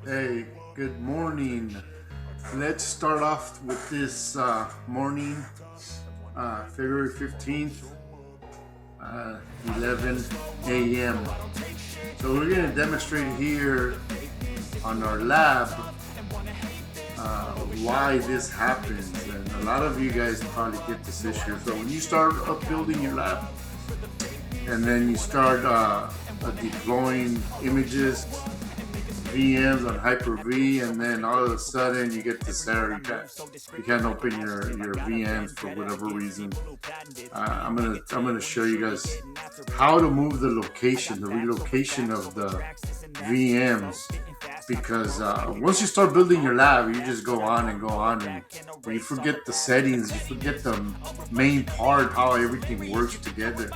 Hey, good morning. Let's start off with this morning, February 15th, 11 a.m. So we're going to demonstrate here on our lab why this happens. And a lot of you guys probably get this issue. So when you start up building your lab and then you start deploying images, VMs on Hyper-V, and then all of a sudden you get this error. You can't open your VMs for whatever reason. I'm gonna show you guys how to move the relocation of the VMs, because once you start building your lab, you just go on and you forget the settings, you forget the main part, how everything works together.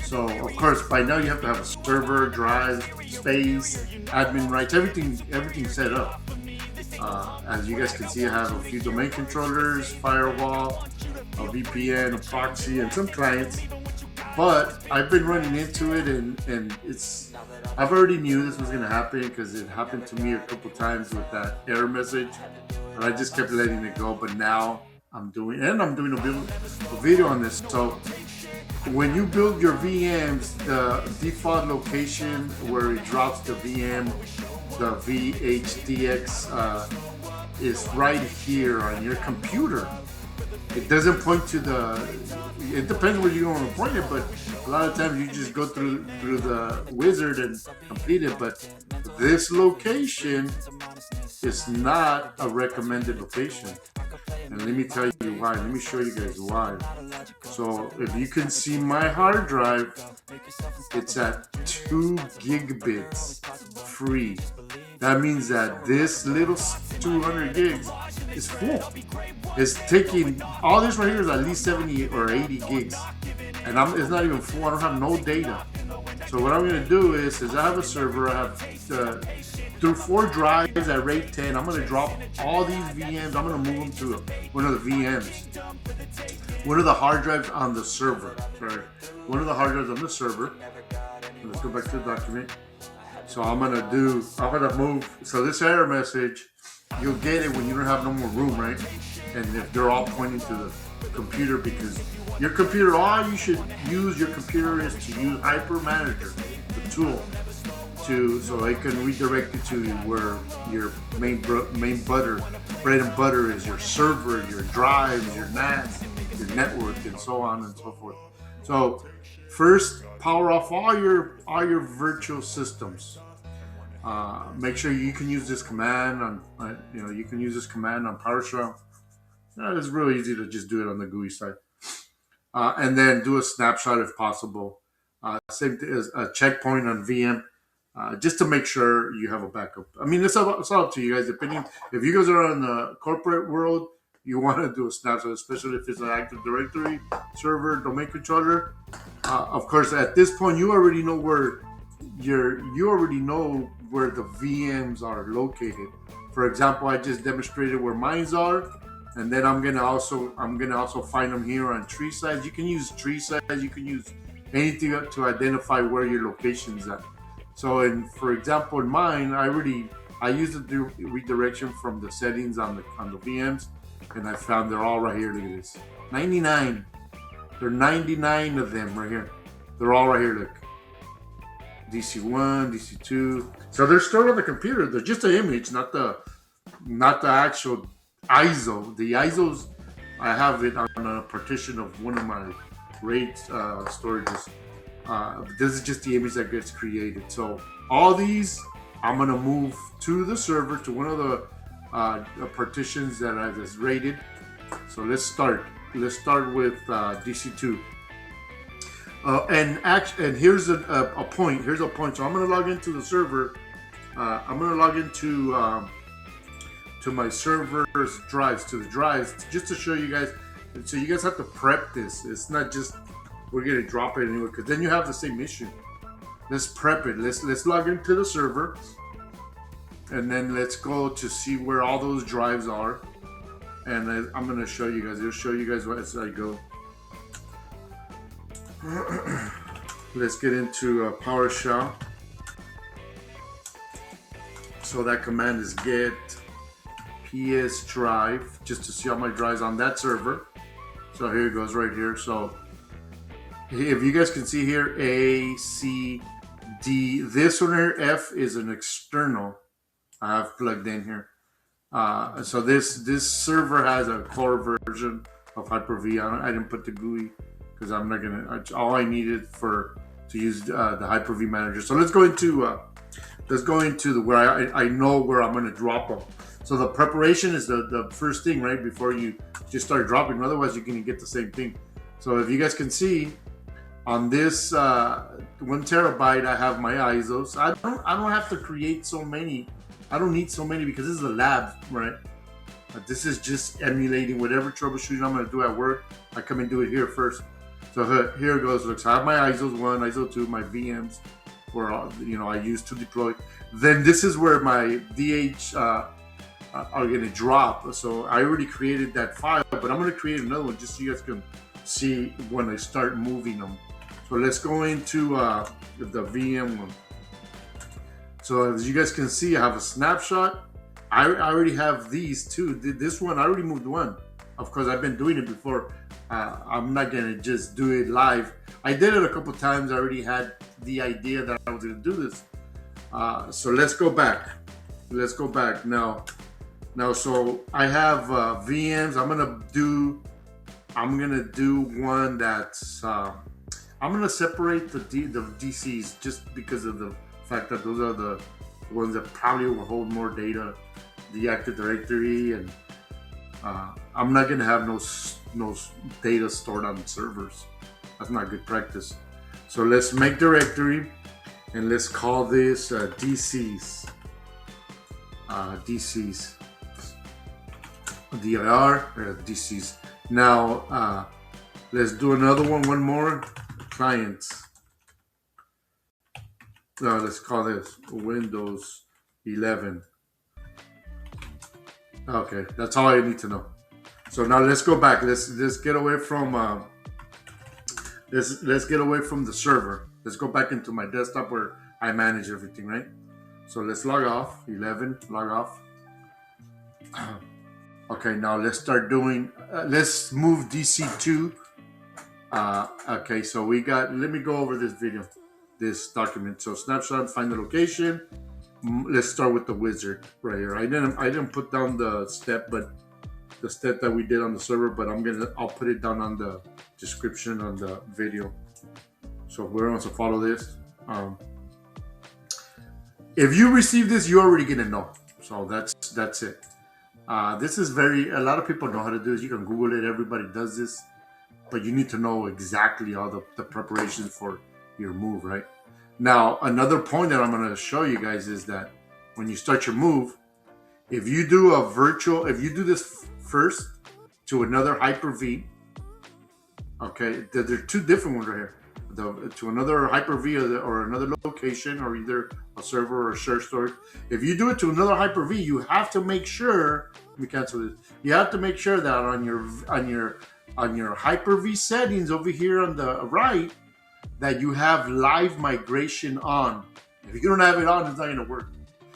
So of course by now you have to have a server, drive, space, admin rights, everything set up. As you guys can see, I have a few domain controllers, firewall, a VPN, a proxy, and some clients. But I've been running into it, and I've already knew this was going to happen because it happened to me a couple times with that error message, but I just kept letting it go. But now I'm doing a video on this. So when you build your VMs, the default location where it drops the VM, the VHDX, is right here on your computer. It doesn't point to it depends where you want to point it, but a lot of times you just go through the wizard and complete it. But this location is not a recommended location. And let me tell you why. Let me show you guys why. So if you can see my hard drive, it's at 2 gigabits free. That means that this little 200 gigs is full. It's taking, all this right here is at least 70 or 80 gigs. And it's not even full, I don't have no data. So what I'm gonna do is I have a server, I have through 4 drives at RAID 10, I'm gonna drop all these VMs, I'm gonna move them to one of the VMs. One of the hard drives on the server, sorry. One of the hard drives on the server. Let's go back to the document. So I'm gonna move, so this error message, you'll get it when you don't have no more room, right? And if they're all pointing to the computer, because your computer, all you should use your computer is to use Hyper Manager, the tool, so it can redirect you to where your main bread and butter is, your server, your drives, your NAS, your network, and so on and so forth. So first, power off all your virtual systems. Make sure you can use this command on PowerShell. It's really easy to just do it on the GUI side, and then do a snapshot if possible. Same thing as a checkpoint on VM, just to make sure you have a backup. I mean, it's all up to you guys. Depending if you guys are in the corporate world, you want to do a snapshot, especially if it's an Active Directory server, domain controller. Of course, at this point, you already know where the VMs are located. For example, I just demonstrated where mines are, and then I'm gonna also find them here on tree size. You can use tree size. You can use anything to identify where your location is at. So, for example, in mine, I used the redirection from the settings on the VMs, and I found they're all right here. Look at this, 99. There are 99 of them right here. They're all right here. Look, DC1, DC2. So they're stored on the computer. They're just an image, not the actual ISO. The ISOs, I have it on a partition of one of my RAID storages. This is just the image that gets created. So all these, I'm gonna move to the server, to one of the partitions that I just rated. So let's start. Let's start with DC2. And here's a point. Here's a point. So I'm gonna log into the server. I'm gonna log into to my server's drives, just to show you guys. So you guys have to prep this. It's not just we're gonna drop it anywhere, because then you have the same issue. Let's prep it. Let's log into the server, and then let's go to see where all those drives are. And I'm gonna show you guys. I'll show you guys as I go. Let's get into PowerShell. So that command is get ps drive, just to see all my drives on that server. So here it goes right here. So if you guys can see here, A, C, D. This one here, F, is an external I have plugged in here. So this server has a core version of Hyper-V. I didn't put the GUI because I'm not gonna. All I needed to use the Hyper-V manager. So let's go into the where I know where I'm gonna drop them. So the preparation is the first thing, right, before you just start dropping. Otherwise, you're gonna get the same thing. So if you guys can see on this 1 terabyte, I have my ISOs. I don't have to create so many. I don't need so many because this is a lab, right? This is just emulating whatever troubleshooting I'm gonna do at work. I come and do it here first. So here it goes. Look, so I have my ISOs 1, ISO 2, my VMs, where I use to deploy. Then this is where my DH are gonna drop. So I already created that file, but I'm gonna create another one just so you guys can see when I start moving them. So let's go into the VM one. So as you guys can see, I have a snapshot. I already have these two. This one, I already moved one. Of course, I've been doing it before. I'm not gonna just do it live. I did it a couple times. I already had the idea that I was gonna do this. So let's go back. Let's go back now. So I have VMs. I'm gonna do one that's. I'm gonna separate the DCs just because of the fact that those are the ones that probably will hold more data, the Active Directory, and I'm not gonna have no data stored on servers. That's not good practice. So let's make directory, and let's call this DCs. DCs. DIR DCs. Now let's do another one more. Clients. Let's call this Windows 11. Okay, that's all I need to know. So now let's go back. Let's get away from let's get away from the server. Let's go back into my desktop where I manage everything, right? So let's log off. 11, log off. Okay, now let's start doing. Let's move DC2. Okay, so we got. Let me go over this video. This document. So snapshot, find the location. Let's start with the wizard right here. I didn't put down the step, but the step that we did on the server, but I'll put it down on the description on the video. So whoever wants to follow this, if you receive this, you're already gonna know. So that's it. This is a lot of people know how to do this. You can Google it. Everybody does this, but you need to know exactly all the preparations for your move, right? Now, another point that I'm going to show you guys is that when you start your move, if you do this first to another Hyper-V, okay, there are two different ones right here. To another Hyper-V or another location, or either a server or a shared storage. If you do it to another Hyper-V, you have to make sure. Let me cancel this. You have to make sure that on your Hyper-V settings over here on the right, that you have live migration on. If you don't have it on, it's not going to work.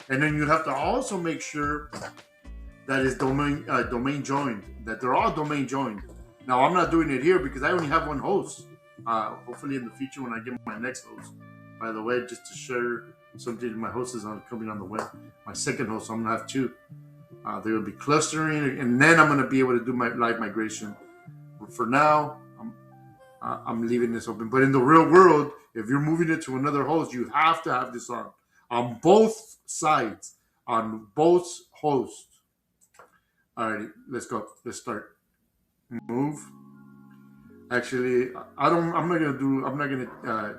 And then you have to also make sure that it's domain joined, that they're all domain joined. Now, I'm not doing it here because I only have one host. Hopefully in the future when I get my next host. By the way, just to share something, my host is coming on the web. My second host, so I'm going to have two. They will be clustering, and then I'm going to be able to do my live migration. But for now, I'm leaving this open. But in the real world, if you're moving it to another host, you have to have this on both sides, on both hosts. Alrighty, let's go. Let's start. Move. Actually, I'm not gonna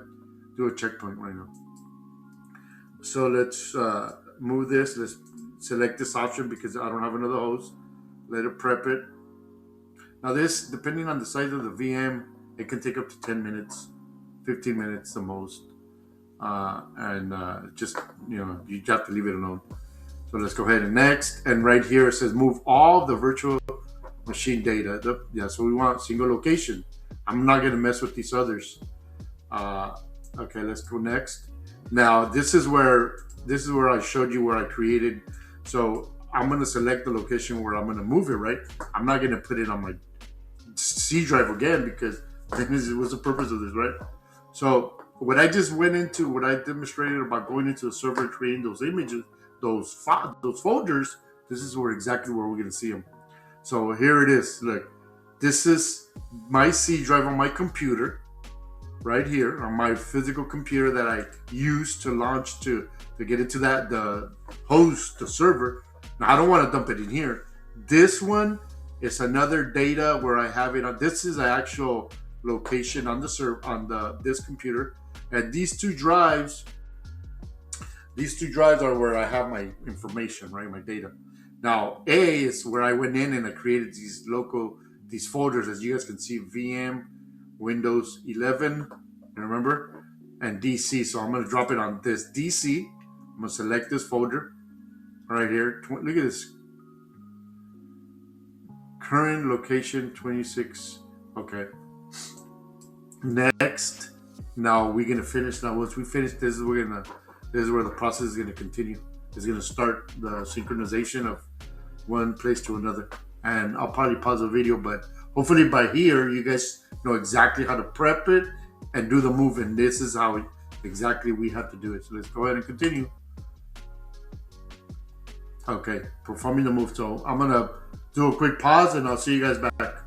do a checkpoint right now. So let's move this. Let's select this option because I don't have another host. Let it prep it. Now this, depending on the size of the VM, it can take up to 10 minutes, 15 minutes the most. Just, you have to leave it alone. So let's go ahead and next. And right here it says move all the virtual machine data. So we want single location. I'm not going to mess with these others. Okay, let's go next. Now this is where this is where I showed you where I created. So I'm gonna select the location where I'm gonna move it, right? I'm not gonna put it on my C drive again because what's the purpose of this, right? So what I just went into, what I demonstrated about going into the server and creating those images, those folders, this is exactly where we're gonna see them. So here it is. Look, this is my C drive on my computer, right here on my physical computer that I use to launch to get into the host, the server. Now I don't want to dump it in here. This one is another data where I have it on. This is an actual location on the server on this computer, and these two drives are where I have my information, right? My data. Now A is where I went in and I created these folders, as you guys can see, VM, Windows 11, remember, and DC. So I'm going to drop it on this DC. I'm going to select this folder right here. Look at this. Current location 26. Okay. Next. Now we're going to finish. Now once we finish this, this is where the process is going to continue. It's going to start the synchronization of one place to another. And I'll probably pause the video, but hopefully by here you guys know exactly how to prep it and do the move, and this is how exactly we have to do it. So let's go ahead and continue. Okay, performing the move. So I'm gonna do a quick pause and I'll see you guys back.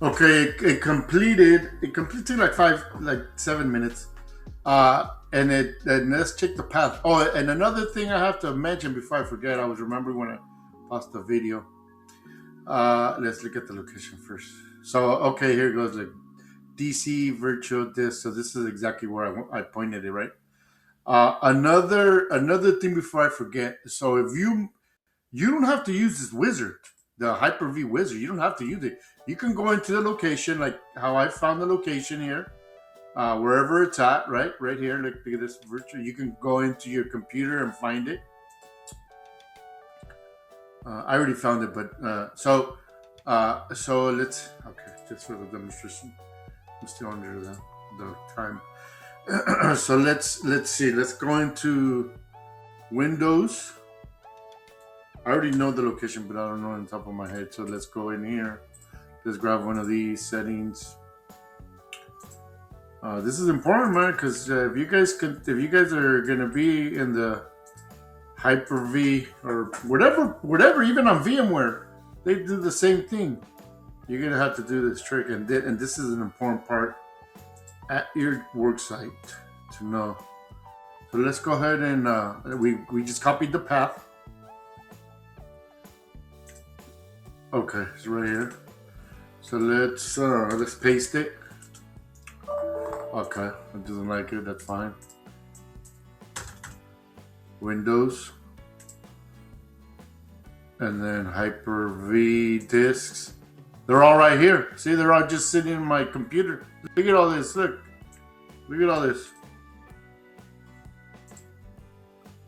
Okay, it completed like 7 minutes. And let's check the path. Oh, and another thing I have to mention before I forget, I was remembering when I paused the video. Let's look at the location first. So okay, here goes the DC virtual disk. So this is exactly where I pointed it, right? Another thing before I forget. So if you don't have to use this wizard, the Hyper-V wizard. You don't have to use it. You can go into the location like how I found the location here, wherever it's at, right here. Look at this virtual. You can go into your computer and find it. I already found it, but so let's just for the demonstration. I'm still under the time. So let's see. Let's go into Windows. I already know the location, but I don't know on top of my head. So let's go in here. Let's grab one of these settings. This is important, man, because if you guys are gonna be in the Hyper-V or whatever, even on VMware, they do the same thing. You're gonna have to do this trick, and this is an important part at your work site to know. So let's go ahead and we just copied the path. Okay, it's right here. So let's paste it. Okay, it doesn't like it. That's fine. Windows, and then Hyper-V disks. They're all right here. See, they're all just sitting in my computer. Look at all this. Look at all this.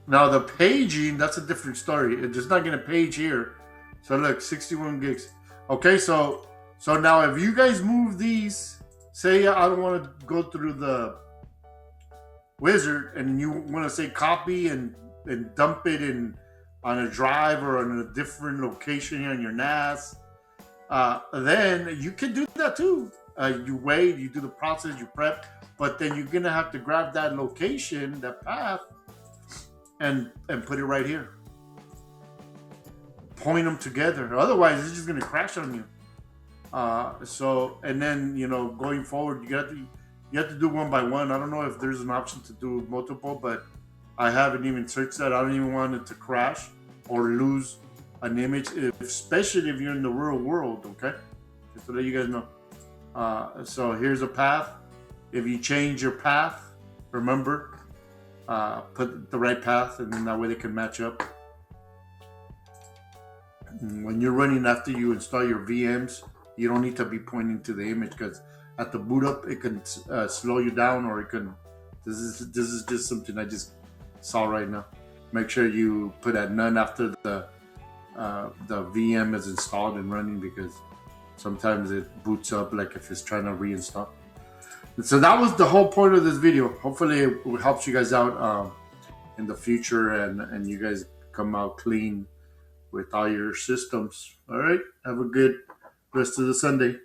Now the paging, that's a different story. It's just not gonna page here. So look, 61 gigs. Okay, so now if you guys move these, say I don't want to go through the wizard, and you want to say copy and dump it on a drive or on a different location here on your NAS, then you can do that too. You wait, you do the process, you prep, but then you're gonna have to grab that location, that path, and put it right here. Point them together. Otherwise, it's just gonna crash on you. And then going forward, you have to do one by one. I don't know if there's an option to do multiple, but I haven't even searched that. I don't even want it to crash or lose an image, especially if you're in the real world. Okay, just to let you guys know. So here's a path. If you change your path, remember, put the right path, and then that way they can match up. When you're running after you install your VMs, you don't need to be pointing to the image, because at the boot up it can slow you down, or it can. This is just something I just saw right now. Make sure you put at none after the VM is installed and running, because sometimes it boots up like if it's trying to reinstall. And so that was the whole point of this video. Hopefully it helps you guys out. in the future, and you guys come out clean with all your systems. All right. Have a good rest of the Sunday.